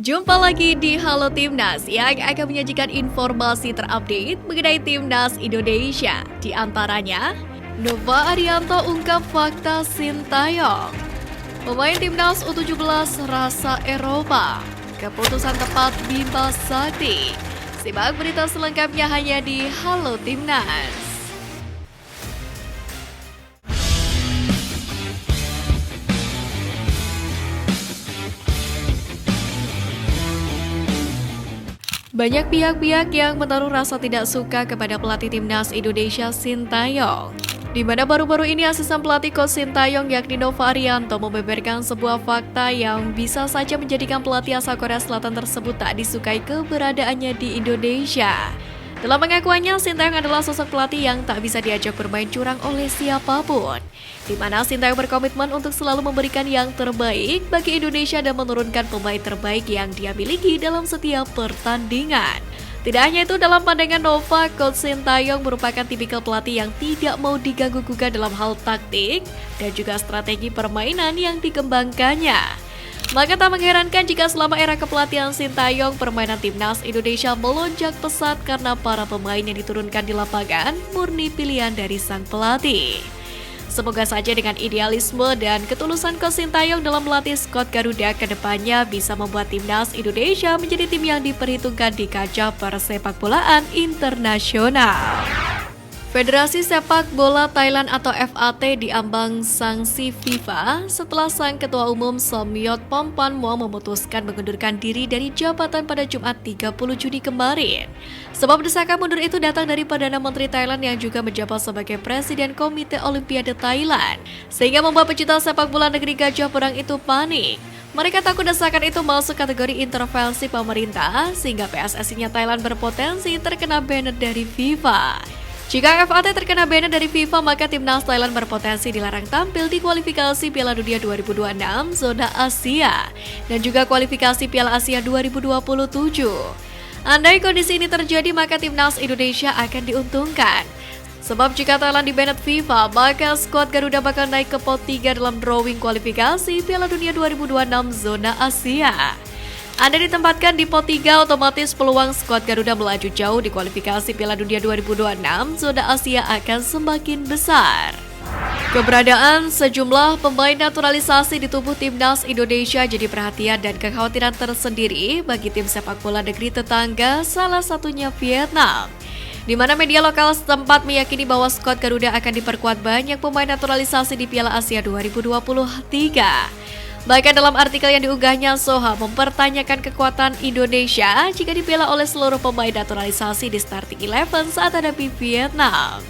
Jumpa lagi di Halo Timnas yang akan menyajikan informasi terupdate mengenai Timnas Indonesia. Di antaranya, Nova Arianto ungkap fakta Sintayong. Pemain Timnas U17 rasa Eropa. Keputusan tepat Bima Sakti. Simak berita selengkapnya hanya di Halo Timnas. Banyak pihak-pihak yang menaruh rasa tidak suka kepada pelatih Timnas Indonesia Sintayong. Di mana baru-baru ini asisten pelatih coach Sintayong yakni Nova Arianto membeberkan sebuah fakta yang bisa saja menjadikan pelatih asal Korea Selatan tersebut tak disukai keberadaannya di Indonesia. Dalam pengakuannya, Sintayong adalah sosok pelatih yang tak bisa diajak bermain curang oleh siapapun. Di mana Sintayong berkomitmen untuk selalu memberikan yang terbaik bagi Indonesia dan menurunkan pemain terbaik yang dia miliki dalam setiap pertandingan. Tidak hanya itu, dalam pandangan Nova, coach Sintayong merupakan tipikal pelatih yang tidak mau diganggu-gugat dalam hal taktik dan juga strategi permainan yang dikembangkannya. Maka tak mengherankan jika selama era kepelatihan Sintayong, permainan Timnas Indonesia melonjak pesat karena para pemain yang diturunkan di lapangan murni pilihan dari sang pelatih. Semoga saja dengan idealisme dan ketulusan coach Sintayong dalam melatih skuad Garuda ke depannya bisa membuat Timnas Indonesia menjadi tim yang diperhitungkan di kancah persepakbolaan internasional. Federasi Sepak Bola Thailand atau FAT diambang sanksi FIFA setelah sang Ketua Umum Somyot Pompanmo memutuskan mengundurkan diri dari jabatan pada Jumat 30 Juni kemarin. Sebab desakan mundur itu datang dari Perdana Menteri Thailand yang juga menjabat sebagai Presiden Komite Olimpiade Thailand, sehingga membuat pecinta sepak bola negeri Gajah Perang itu panik. Mereka takut desakan itu masuk kategori intervensi pemerintah, sehingga PSSI-nya Thailand berpotensi terkena banner dari FIFA. Jika FAT terkena banner dari FIFA, maka Timnas Thailand berpotensi dilarang tampil di kualifikasi Piala Dunia 2026 zona Asia dan juga kualifikasi Piala Asia 2027. Andai kondisi ini terjadi, maka Timnas Indonesia akan diuntungkan. Sebab jika Thailand di-banned FIFA, maka skuad Garuda bakal naik ke pot 3 dalam drawing kualifikasi Piala Dunia 2026 zona Asia. Anda ditempatkan di pot 3, otomatis peluang skuad Garuda melaju jauh di kualifikasi Piala Dunia 2026 zona Asia akan semakin besar. Keberadaan sejumlah pemain naturalisasi di tubuh Timnas Indonesia jadi perhatian dan kekhawatiran tersendiri bagi tim sepak bola negeri tetangga, salah satunya Vietnam. Di mana media lokal setempat meyakini bahwa skuad Garuda akan diperkuat banyak pemain naturalisasi di Piala Asia 2023. Bahkan dalam artikel yang diunggahnya, Soha mempertanyakan kekuatan Indonesia jika dibela oleh seluruh pemain naturalisasi di starting 11 saat hadapi Vietnam.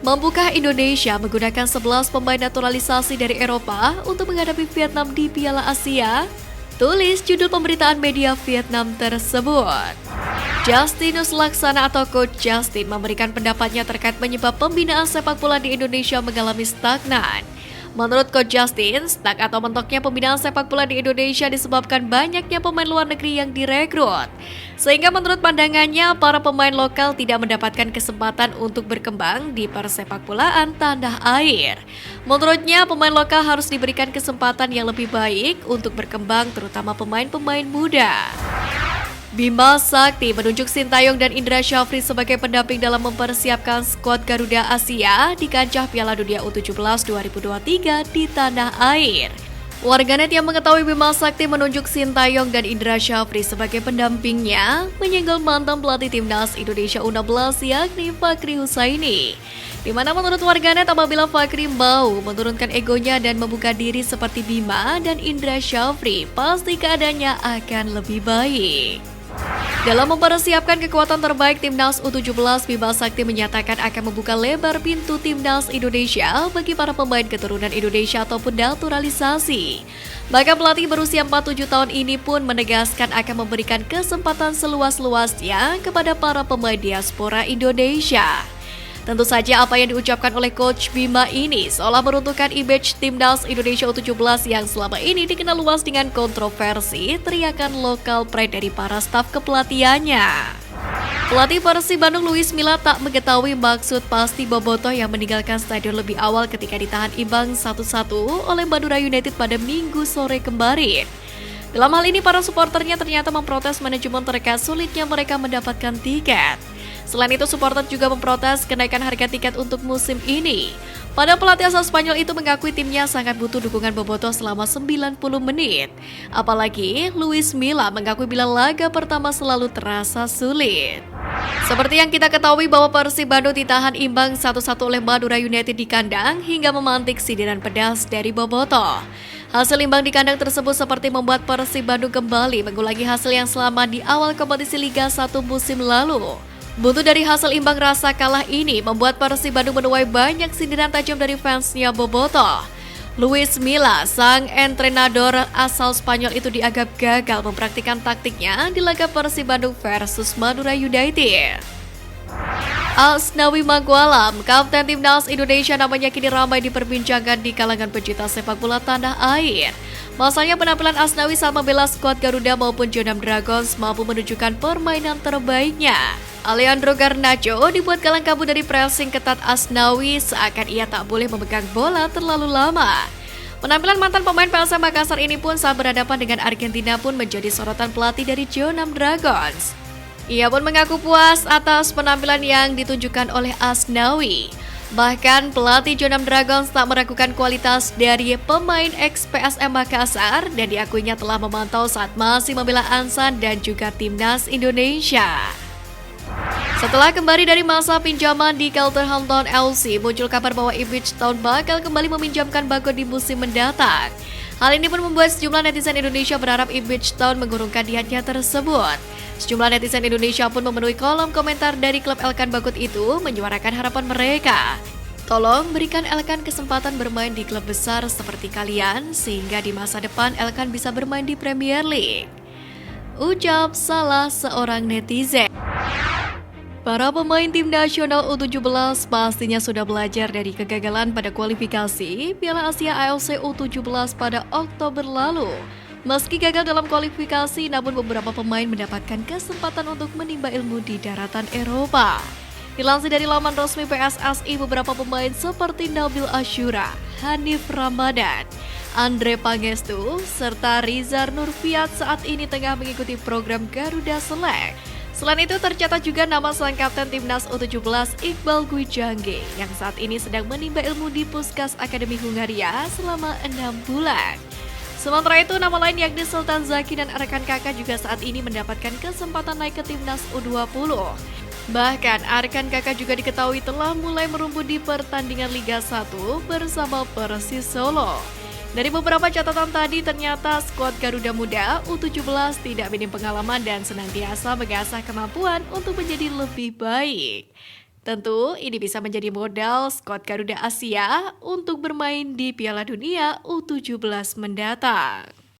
Mampukah Indonesia menggunakan 11 pemain naturalisasi dari Eropa untuk menghadapi Vietnam di Piala Asia? Tulis judul pemberitaan media Vietnam tersebut. Justinus Laksana atau Coach Justin memberikan pendapatnya terkait penyebab pembinaan sepak bola di Indonesia mengalami stagnan. Menurut Coach Justin, stuck atau mentoknya pembinaan sepak bola di Indonesia disebabkan banyaknya pemain luar negeri yang direkrut. Sehingga menurut pandangannya, para pemain lokal tidak mendapatkan kesempatan untuk berkembang di persepakbolaan tanah air. Menurutnya, pemain lokal harus diberikan kesempatan yang lebih baik untuk berkembang, terutama pemain-pemain muda. Bima Sakti menunjuk Sintayong dan Indra Syafri sebagai pendamping dalam mempersiapkan skuad Garuda Asia di kancah Piala Dunia U17 2023 di tanah air. Warganet yang mengetahui Bima Sakti menunjuk Sintayong dan Indra Syafri sebagai pendampingnya menyenggol mantan pelatih Timnas Indonesia U16 yakni Fakri Husaini. Di mana menurut warganet, apabila Fakri mau menurunkan egonya dan membuka diri seperti Bima dan Indra Syafri, pasti keadaannya akan lebih baik. Dalam mempersiapkan kekuatan terbaik Timnas U17, Bima Sakti menyatakan akan membuka lebar pintu Timnas Indonesia bagi para pemain keturunan Indonesia ataupun naturalisasi. Bahkan pelatih berusia 47 tahun ini pun menegaskan akan memberikan kesempatan seluas-luasnya kepada para pemain diaspora Indonesia. Tentu saja apa yang diucapkan oleh Coach Bima ini seolah meruntuhkan image Timnas Indonesia U17 yang selama ini dikenal luas dengan kontroversi teriakan lokal pride dari para staf kepelatihannya. Pelatih Persib Bandung Luis Milla tak mengetahui maksud pasti Bobotoh yang meninggalkan stadion lebih awal ketika ditahan imbang 1-1 oleh Madura United pada Minggu sore kemarin. Dalam hal ini, para supporternya ternyata memprotes manajemen terkait sulitnya mereka mendapatkan tiket. Selain itu, supporter juga memprotes kenaikan harga tiket untuk musim ini. Pada pelatih asal Spanyol itu mengakui timnya sangat butuh dukungan bobotoh selama 90 menit. Apalagi, Luis Milla mengakui bila laga pertama selalu terasa sulit. Seperti yang kita ketahui bahwa Persib Bandung ditahan imbang 1-1 oleh Madura United di kandang hingga memantik sindiran pedas dari bobotoh. Hasil imbang di kandang tersebut seperti membuat Persib Bandung kembali mengulangi hasil yang selama di awal kompetisi Liga 1 musim lalu. Buntu dari hasil imbang rasa kalah ini membuat Persib Bandung menuai banyak sindiran tajam dari fansnya bobotoh. Luis Milla, sang entrenador asal Spanyol itu dianggap gagal mempraktikkan taktiknya di laga Persib Bandung versus Madura United. Asnawi Mangkualam, kapten timnas Indonesia, namanya kini ramai diperbincangkan di kalangan pecinta sepak bola tanah air. Masanya penampilan Asnawi saat membela skuad Garuda maupun Jeonnam Dragons mampu menunjukkan permainan terbaiknya. Alejandro Garnacho dibuat kalang kabut dari pressing ketat Asnawi seakan ia tak boleh memegang bola terlalu lama. Penampilan mantan pemain PSM Makassar ini pun saat berhadapan dengan Argentina pun menjadi sorotan pelatih dari Jeonnam Dragons. Ia pun mengaku puas atas penampilan yang ditunjukkan oleh Asnawi. Bahkan pelatih Jeonnam Dragons tak meragukan kualitas dari pemain ex-PSM Makassar dan diakuinya telah memantau saat masih membela Ansan dan juga timnas Indonesia. Setelah kembali dari masa pinjaman di Calderhampton LC, muncul kabar bahwa Ipswich Town bakal kembali meminjamkan Bagot di musim mendatang. Hal ini pun membuat sejumlah netizen Indonesia berharap Ipswich Town mengurungkan niatnya tersebut. Sejumlah netizen Indonesia pun memenuhi kolom komentar dari klub Elkan Bagot itu menyuarakan harapan mereka. Tolong berikan Elkan kesempatan bermain di klub besar seperti kalian, sehingga di masa depan Elkan bisa bermain di Premier League. Ucap salah seorang netizen. Para pemain tim nasional U17 pastinya sudah belajar dari kegagalan pada kualifikasi Piala Asia AFC U17 pada Oktober lalu. Meski gagal dalam kualifikasi, namun beberapa pemain mendapatkan kesempatan untuk menimba ilmu di daratan Eropa. Dilansir dari laman resmi PSSI, beberapa pemain seperti Nabil Ashura, Hanif Ramadan, Andre Pangestu, serta Rizar Nurfiat saat ini tengah mengikuti program Garuda Select. Selain itu tercatat juga nama sang kapten timnas U17 Iqbal Gwijangge yang saat ini sedang menimba ilmu di Puskas Akademi Hungaria selama 6 bulan. Sementara itu nama lain yakni Sultan Zaki dan rekan kakak juga saat ini mendapatkan kesempatan naik ke timnas U20. Bahkan rekan kakak juga diketahui telah mulai merumput di pertandingan Liga 1 bersama Persis Solo. Dari beberapa catatan tadi, ternyata skuad Garuda Muda U17 tidak minim pengalaman dan senantiasa mengasah kemampuan untuk menjadi lebih baik. Tentu ini bisa menjadi modal skuad Garuda Asia untuk bermain di Piala Dunia U17 mendatang.